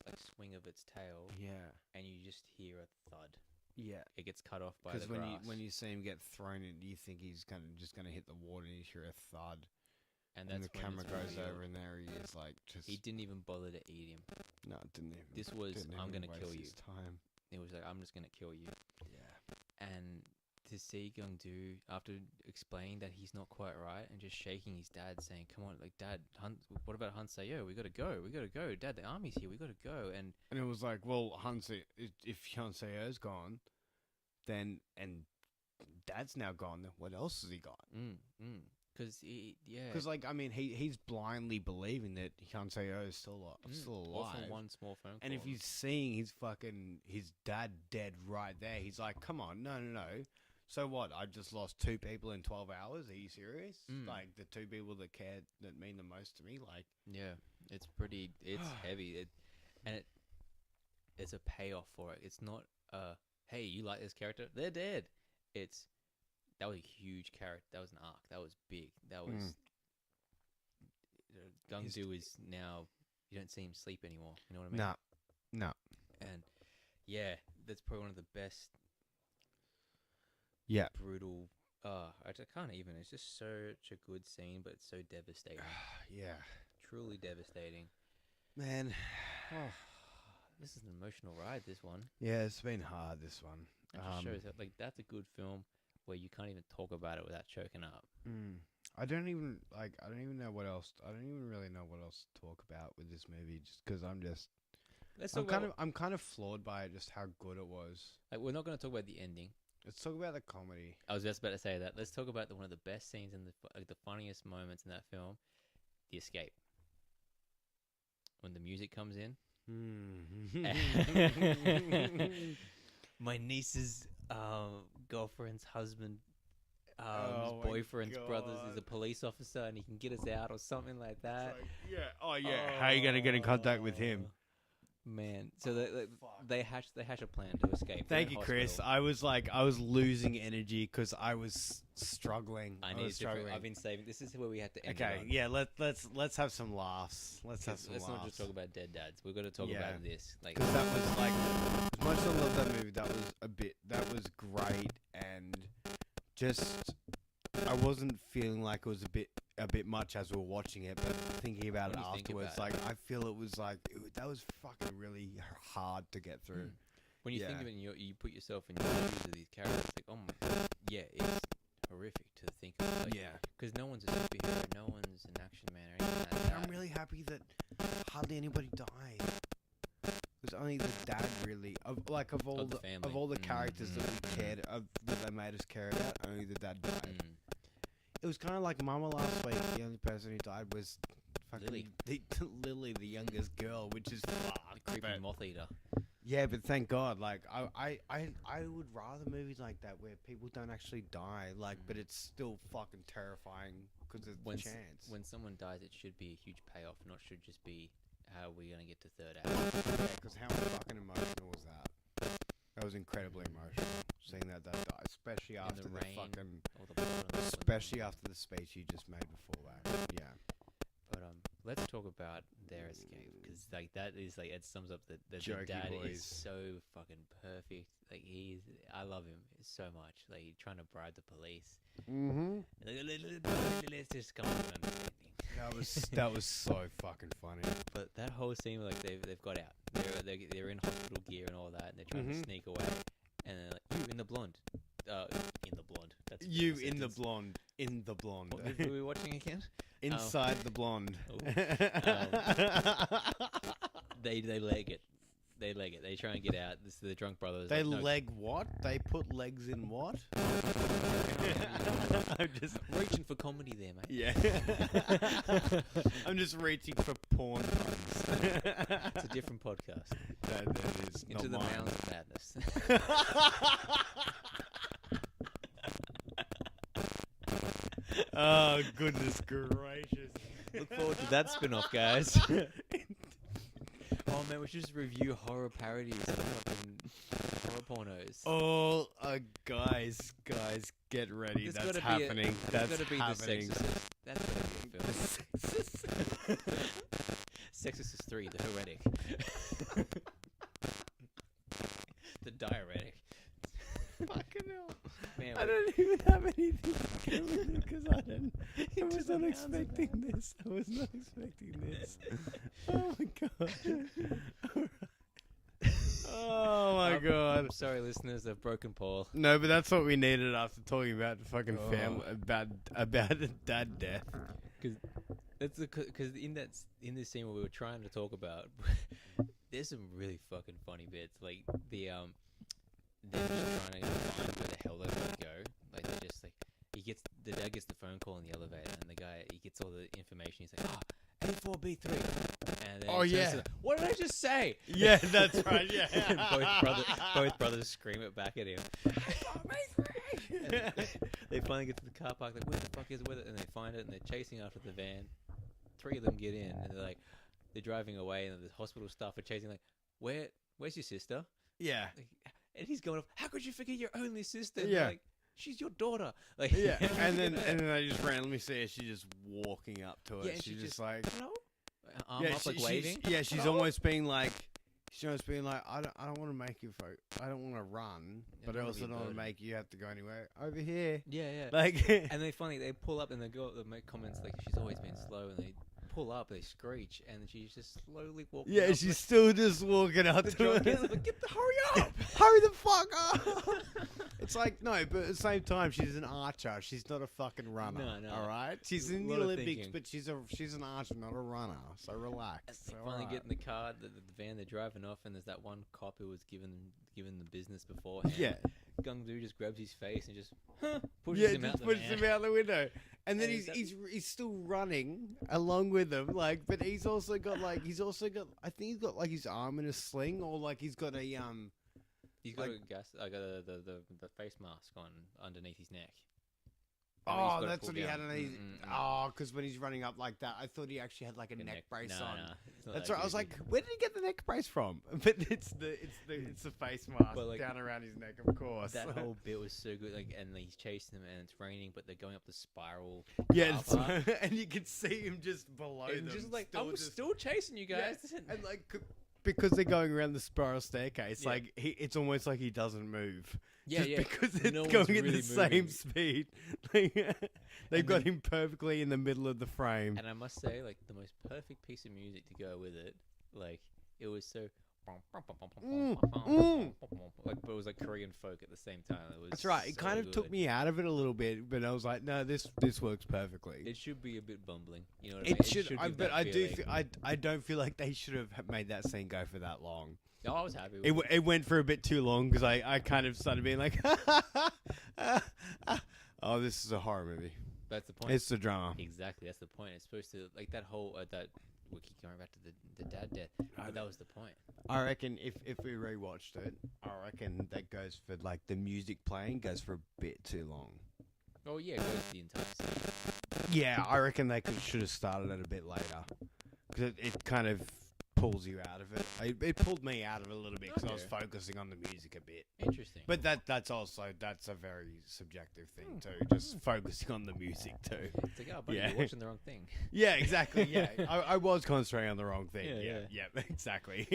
like swing of its tail. Yeah, and you just hear a thud. Yeah, it gets cut off by the grass. Because when you see him get thrown in, you think he's just gonna hit the water, and you hear a thud. And that's the camera goes over, and there he is, like just. He didn't even bother to eat him. No, it didn't even. This was, I'm gonna kill you. Time. It was like, I'm just gonna kill you. Yeah. And to see Gungdu, after explaining that he's not quite right, and just shaking his dad, saying, "Come on, like Dad, what about Hanseyo? We gotta go. Dad, the army's here. We gotta go." And it was like, well, if Hanseyo's gone, then and Dad's now gone, then what else has he got? Because like, I mean, he's blindly believing that Hanseyo is still alive. From one small phone call. And if he's seeing his dad dead right there, he's like, come on, no. So what? I just lost 2 people in 12 hours? Are you serious? Like, the 2 people that mean the most to me? Like, yeah, it's heavy. It's a payoff for it. It's not hey, you like this character? They're dead. That was a huge character. That was an arc. That was big. That was Gungdu is now. You don't see him sleep anymore. You know what I mean? No. And yeah, that's probably one of the best. Yeah. Brutal. I can't even. It's just such a good scene, but it's so devastating. Yeah. Truly devastating. Man. Oh, this is an emotional ride, this one. Yeah, it's been hard, this one. It just shows that, like, that's a good film where you can't even talk about it without choking up. I don't even know what else. I don't even really know what else to talk about with this movie, just because I'm kind of floored by it, just how good it was. Like, we're not going to talk about the ending. Let's talk about the comedy. I was just about to say that. Let's talk about one of the best scenes in the funniest moments in that film, the escape. When the music comes in. My niece's girlfriend's husband, boyfriend's brothers is a police officer, and he can get us out or something like that. How are you gonna get in contact with him? Man, so they hatch a plan to escape. Thank you, Chris. I was losing energy because I was struggling. I've been saving. This is where we had to end. Okay, yeah. Let's have some laughs. Let's not just talk about dead dads. We're going to talk about this. Like, because that was like, as much as I love that movie, that was great, and just I wasn't feeling like it was a bit much as we were watching it, but thinking about it afterwards, I feel it was like that was fucking really hard to get through. When you think of it, you put yourself in the shoes of these characters. Like, oh my god, yeah, it's horrific to think of. Like, because no one's a superhero, no one's an action man or anything like that. I'm really happy that hardly anybody died. It was only the dad really of all the characters that we cared that they made us care about. Only the dad died. It was kind of like Mama last week. The only person who died was fucking Lily, the youngest girl, which is creepy moth eater. Yeah, but thank God. Like I would rather movies like that where people don't actually die. Like, but it's still fucking terrifying because there's a chance. When someone dies, it should be a huge payoff, not should just be how are we gonna get to third act. Yeah, because how fucking emotional was that? That was incredibly emotional, seeing that died, especially after the fucking, especially after the speech you just made before that. Yeah. But let's talk about their escape, because like that is like it sums up the dad is so fucking perfect. Like I love him so much. Like he's trying to bribe the police. Let's just come to an understanding. That was so fucking funny. But that whole scene, like they've got out. They're in hospital gear and all that, and they're trying to sneak away. And then like, you in the blonde. In the blonde. That's you in the blonde. In the blonde. What were we watching again? Inside the blonde. They leg it. They leg it. They try and get out. This is the drunk brothers. They leg what? They put legs in what? I'm just reaching for comedy there, mate. Yeah. I'm just reaching for porn puns. It's a different podcast. That is Into the Mounds of Madness. Oh, goodness gracious. Look forward to that spin-off, guys. Oh man, we should just review horror parodies of fucking horror pornos. Oh, guys, get ready. That's happening. That's happening. That's gonna be a film. Sexorcist 3, The Heretic. The Diuretic. Fucking hell. Man, I don't even have anything because I was not expecting this. I was not expecting this. Oh my god. Oh my god. I'm sorry, listeners. I've broken Paul. No, but that's what we needed after talking about the fucking family, about a dad death. Because in this scene where we were trying to talk about, there's some really fucking funny bits. Like they're just trying to find where the hell they're gonna go. Like they just like the dad gets the phone call in the elevator, and the guy he gets all the information. He's like, A4B3. And then what did I just say? Yeah, that's right. Yeah. And both brothers scream it back at him. They finally get to the car park. Like, where the fuck is it? And they find it, and they're chasing after the van. 3 of them get in, and they're driving away, and the hospital staff are chasing. Like, where's your sister? Yeah. Like, and he's going, how could you forget your only sister? Yeah. Like, she's your daughter. Like, yeah. And then I just randomly see her. She's just walking up to it. Yeah, she's just like, hello? Arm up, like waving. She's almost being like, I don't want to make you I don't want to run, but I also don't want to make you have to go anywhere. Over here. Yeah. Like, and they pull up and they make comments like she's always been slow, and they pull up, they screech, and she's just slowly walking. Yeah, up she's still just walking out to it. Hurry up! Hurry the fuck up! It's like, no, but at the same time, she's an archer. She's not a fucking runner. No. All right? She's in the Olympics, but she's an archer, not a runner. So relax. They finally get in the car, the van, they're driving off, and there's that one cop who was given the business beforehand. Yeah. Gung Lu just grabs his face and just pushes him out the window. And then he's still running along with him, like, but he's also got I think he's got like his arm in a sling, or like he's got a He's got the face mask on underneath his neck. Oh, that's what he had underneath. Oh, because when he's running up like that, I thought he actually had like a neck brace on. That's right. I was like, where did he get the neck brace from? But it's the face mask down around his neck, of course. That whole bit was so good. Like, and he's chasing them, and it's raining, but they're going up the spiral. Yeah, and you can see him just below them. Just like, I'm still chasing you guys. Yeah. And like, because they're going around the spiral staircase, like it's almost like he doesn't move. Because it's going at the same speed. They've got him perfectly in the middle of the frame. And I must say, like, the most perfect piece of music to go with it. Like, it was so. Like, but it was like Korean folk at the same time. That's right. It kind of took me out of it a little bit, but I was like, no, this works perfectly. It should be a bit bumbling, you know what I mean? It should, but I don't feel like they should have made that scene go for that long. No, I was happy with it. It went for a bit too long because I kind of started being like, oh, this is a horror movie. That's the point. It's the drama. Exactly, that's the point. It's supposed to, like, that whole that. We keep going back to the dad death, but that was the point. I reckon if we rewatched it, I reckon that goes for, like, the music playing goes for a bit too long. Oh yeah, it goes the entire scene. Yeah, I reckon they should have started it a bit later because it kind of pulls you out of it. It pulled me out of it a little bit because I was focusing on the music a bit. Interesting. But that's a very subjective thing too. Just focusing on the music too. It's like, oh, buddy, you're watching the wrong thing. Yeah, exactly. Yeah, I was concentrating on the wrong thing. Yeah, exactly.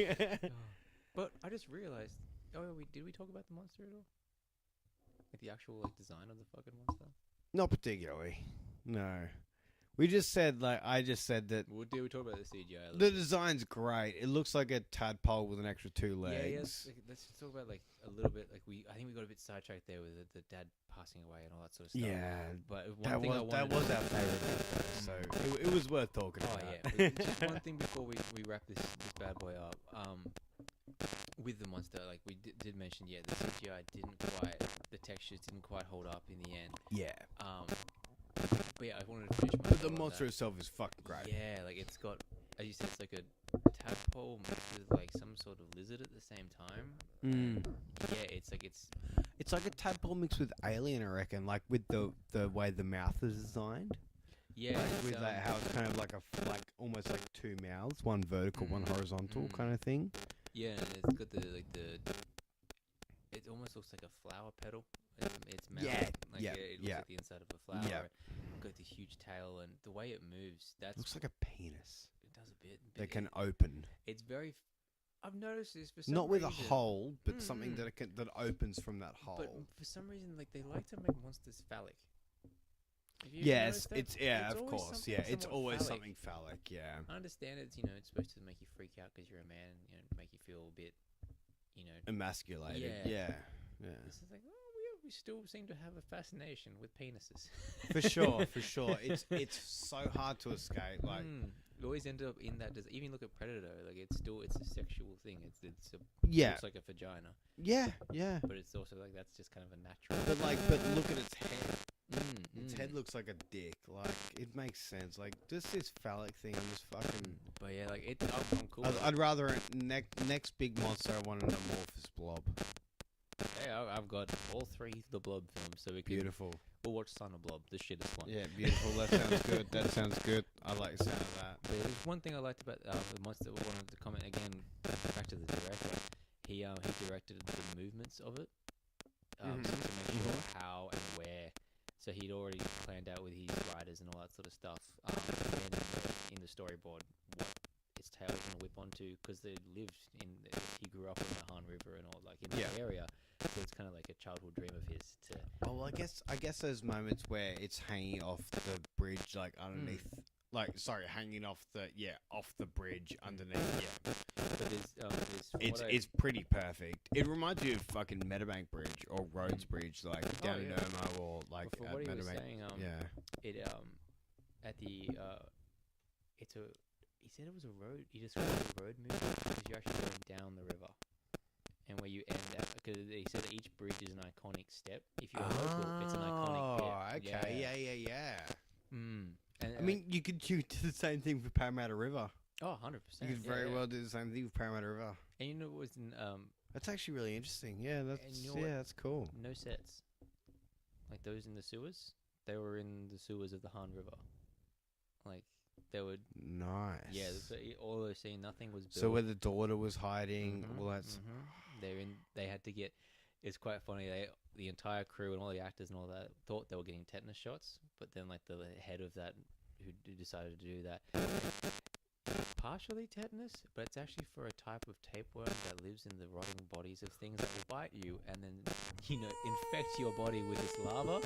But I just realized. Oh, did we talk about the monster at all? Like the actual design of the fucking monster? Not particularly. No. We just said, I just said that. Did we talk about the CGI? The design's great. It looks like a tadpole with an extra 2 legs. Yeah. Let's talk about a little bit. I think we got a bit sidetracked there with the dad passing away and all that sort of stuff. Yeah, but that was our favorite. So it was worth talking about. Yeah. Just one thing before we wrap this bad boy up. With the monster, like we did mention, the CGI the textures didn't quite hold up in the end. Yeah. But yeah, I wanted to finish my. But the monster itself is fucking great. Yeah, like it's got, as you said, it's like a tadpole mixed with like some sort of lizard at the same time. Yeah, it's like a tadpole mixed with alien, I reckon. Like with the way the mouth is designed. Yeah, with how it's kind of like almost like 2 mouths, one vertical, one horizontal kind of thing. Yeah, and it's got it almost looks like a flower petal. It's mouth. It looks like the inside of a flower. Yeah. Got the huge tail, and the way it moves, it looks like a penis. It does a bit. That can open. It's very. I've noticed this for some reason. Not with a hole, but something that opens from that hole. But for some reason, they like to make monsters phallic. Yes, it's of course. Yeah, it's always phallic. Something phallic. Yeah. I understand it's supposed to make you freak out because you're a man, make you feel a bit, emasculated. Yeah. This is like, we still seem to have a fascination with penises. For sure. It's so hard to escape. Like, you always end up in that. Even look at Predator. Like, it's a sexual thing. It looks like a vagina. Yeah. But it's also like that's just kind of a natural. But look at its head. Its head looks like a dick. Like, it makes sense. Like, this phallic thing, I'm just fucking. But yeah, like I'm cool. I'd rather next big monster. I want an amorphous blob. Hey, I've got all 3 the Blob films, so we can. Beautiful. We'll watch Son of Blob, the shittest one. Yeah, beautiful. That sounds good. I like the sound of that. But there's one thing I liked about the monster. I wanted to comment again. Back to the director. He directed the movements of it, to make sure how and where. So he'd already planned out with his writers and all that sort of stuff. And then in the storyboard, what its tail was going to whip onto, because they lived he grew up in the Han River and all, like in that area. So it's kind of like a childhood dream of his to. Oh, well, I guess those moments where it's hanging off the bridge, like underneath hanging off the bridge underneath. Yeah. But It's pretty perfect. It reminds me of fucking Meadowbank Bridge or Rhodes Bridge, like down in Irmo or like from at what he was Meadowbank. saying, it at the it's a he said it was a road. He described a road movie because you're actually going down the river, and where you end at, because he said that each bridge is an iconic step. If you're local, it's an iconic bit. Oh, okay, yeah. And I mean, you could do the same thing for Parramatta River. Oh, 100%. You could very well do the same thing with Parramatta River. And you know what was in that's actually really interesting. Yeah, that's cool. No sets. Like those in the sewers, they were in the sewers of the Han River. Like they would. Nice. Yeah, so all those scene, nothing was built. So where the daughter was hiding, well, that's. They had to get. It's quite funny. The entire crew and all the actors and all that thought they were getting tetanus shots, but then like the head of that who decided to do that. Partially tetanus, but it's actually for a type of tapeworm that lives in the rotting bodies of things that will bite you and then, infect your body with this lava.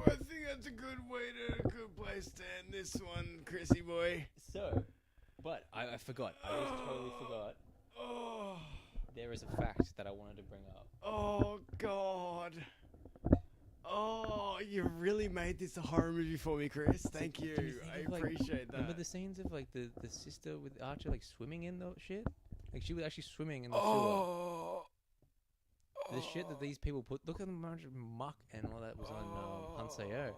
I think that's a good place to end this one, Chrissy boy. So, but I forgot. I just totally forgot. Oh. There is a fact that I wanted to bring up. Oh, God. Oh, you really made this a horror movie for me, Chris. Thank you. I appreciate that. Remember the scenes of like the sister with Archer like swimming in the shit? Like she was actually swimming in the sewer. The shit that these people put. Look at the amount of muck and all that was on Hanseo.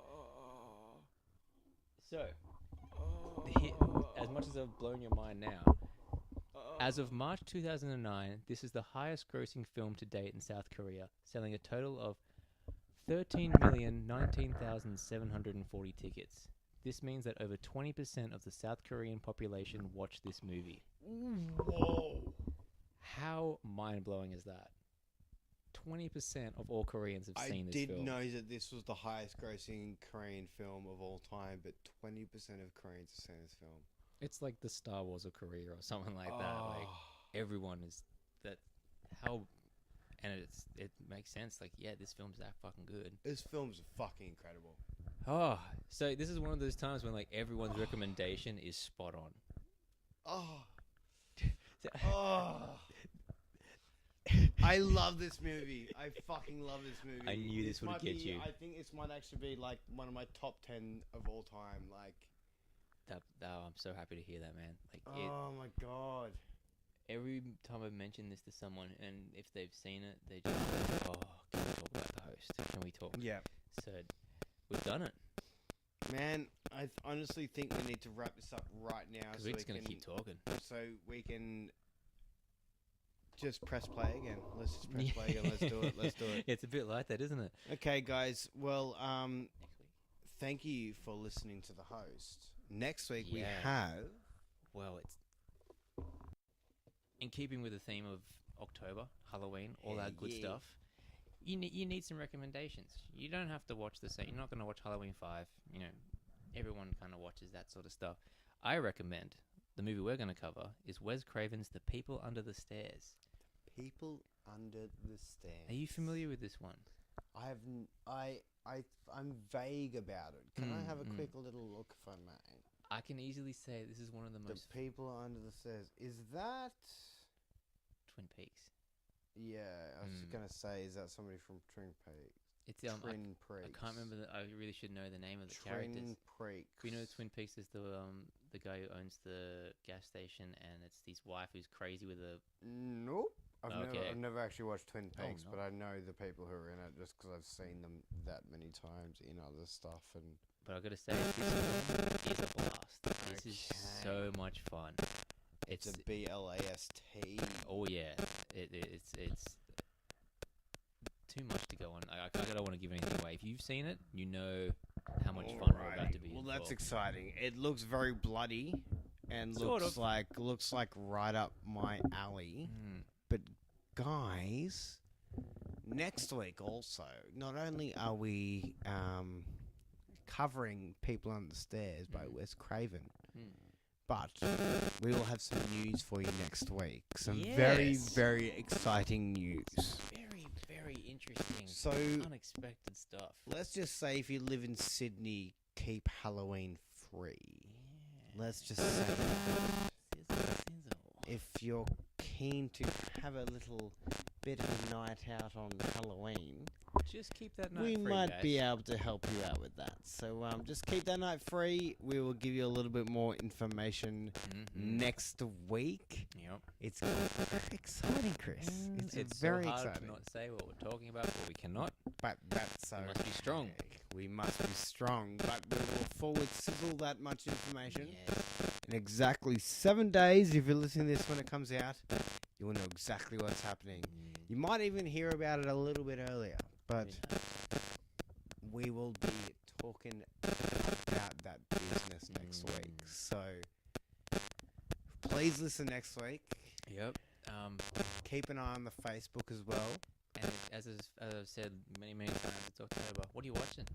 So, as much as I've blown your mind now, as of March 2009, this is the highest grossing film to date in South Korea, selling a total of 13,019,740 tickets. This means that over 20% of the South Korean population watched this movie. Whoa. How mind-blowing is that? 20% of all Koreans have seen this film. I did know that this was the highest grossing Korean film of all time, but 20% of Koreans have seen this film. It's like the Star Wars of Korea or something like that. Like, everyone is that. How... And it makes sense. Like, yeah, this film's that fucking good. This film's fucking incredible. Oh, so this is one of those times when like everyone's recommendation is spot on. I love this movie. I fucking love this movie. I knew this would get you. I think this might actually be like one of my top 10 of all time. Like, I'm so happy to hear that, man. Like, oh my God. Every time I mention this to someone, and if they've seen it, they just go, can we talk about the host? Can we talk? Yeah. So, we've done it. Man, I honestly think we need to wrap this up right now. Because we're just going to keep talking. So we can just press play again. Let's just press play again. Let's do it. It's a bit like that, isn't it? Okay, guys. Well, thank you for listening to the host. Next week we have... Well, it's... In keeping with the theme of October, Halloween, all that good stuff, you need some recommendations. You don't have to watch the same. You're not going to watch Halloween 5. Everyone kind of watches that sort of stuff. I recommend the movie we're going to cover is Wes Craven's The People Under the Stairs. The People Under the Stairs. Are you familiar with this one? I'm vague about it. Can I have a quick little look if I may? I can easily say this is one of the most... The People Under the Stairs. Is that... Twin Peaks. Yeah, I was just going to say, is that somebody from Twin Peaks? It's I can't remember. I really should know the name of the characters. Twin Peaks. You know, Twin Peaks is the guy who owns the gas station, and it's his wife who's crazy with a... Nope. I've never actually watched Twin Peaks, but I know the people who are in it just because I've seen them that many times in other stuff. But I've got to say, this is a blast. This is so much fun. It's a BLAST. Oh yeah, it's too much to go on. I don't want to give anything away. If you've seen it, you know how much fun we're about to be. Well, that's exciting. It looks very bloody and looks like right up my alley. But guys, next week also, not only are we covering People Under the Stairs by Wes Craven, but we will have some news for you next week. Some very, very exciting news. Very, very interesting, so unexpected stuff. Let's just say if you live in Sydney, keep Halloween free. Yeah. Let's just say that. If you're keen to have a little bit of a night out on Halloween, just keep that night free. We might be able to help you out with that. So just keep that night free. We will give you a little bit more information next week. Yep. It's very exciting, Chris. It's very so hard exciting. To not say what we're talking about, but we cannot. But that's so. We must be strong. We must be strong. But we will forward sizzle that much information. Yeah. In exactly 7 days, if you're listening to this when it comes out, you will know exactly what's happening. You might even hear about it a little bit earlier. But we will be talking about that business next week. So please listen next week. Yep. Keep an eye on the Facebook as well. And as I've said many times, it's October. What are you watching?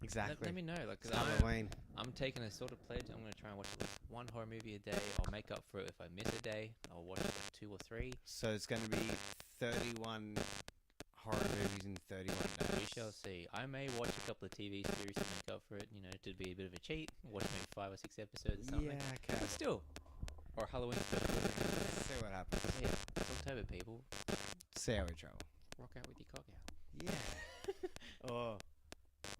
Exactly. Let me know. Like, it's Halloween. I'm taking a sort of pledge. I'm going to try and watch at least one horror movie a day. I'll make up for it if I miss a day. I'll watch like 2 or 3. So it's going to be 31 horror movies in 31 days. We shall see. I may watch a couple of TV series to make up for it, to be a bit of a cheat. Watch maybe 5 or 6 episodes or something. Yeah, okay. But still. Or Halloween. See what happens. Yeah, it's October, people. See how we travel. Rock out with your cock out. Yeah.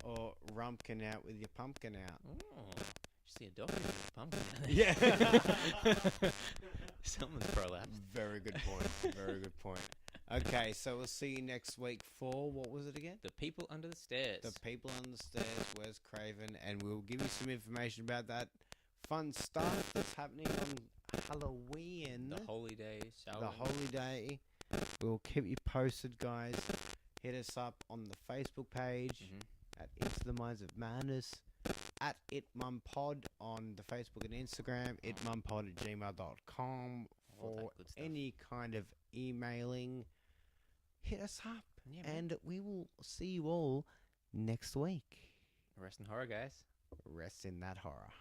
or rumpkin out with your pumpkin out. Oh. You see a doctor with a pumpkin out there. Yeah. Someone's prolapsed. Very good point. Very good point. Okay, so we'll see you next week for, what was it again? The People Under the Stairs. The People Under the Stairs, Wes Craven, and we'll give you some information about that fun stuff that's happening on Halloween. The holy day. The holy day. We'll keep you posted, guys. Hit us up on the Facebook page at Into the Minds of Madness, at ITMOM on the Facebook and Instagram, itmumpod@gmail.com for any kind of emailing. Hit us up, and we will see you all next week. Rest in horror, guys. Rest in that horror.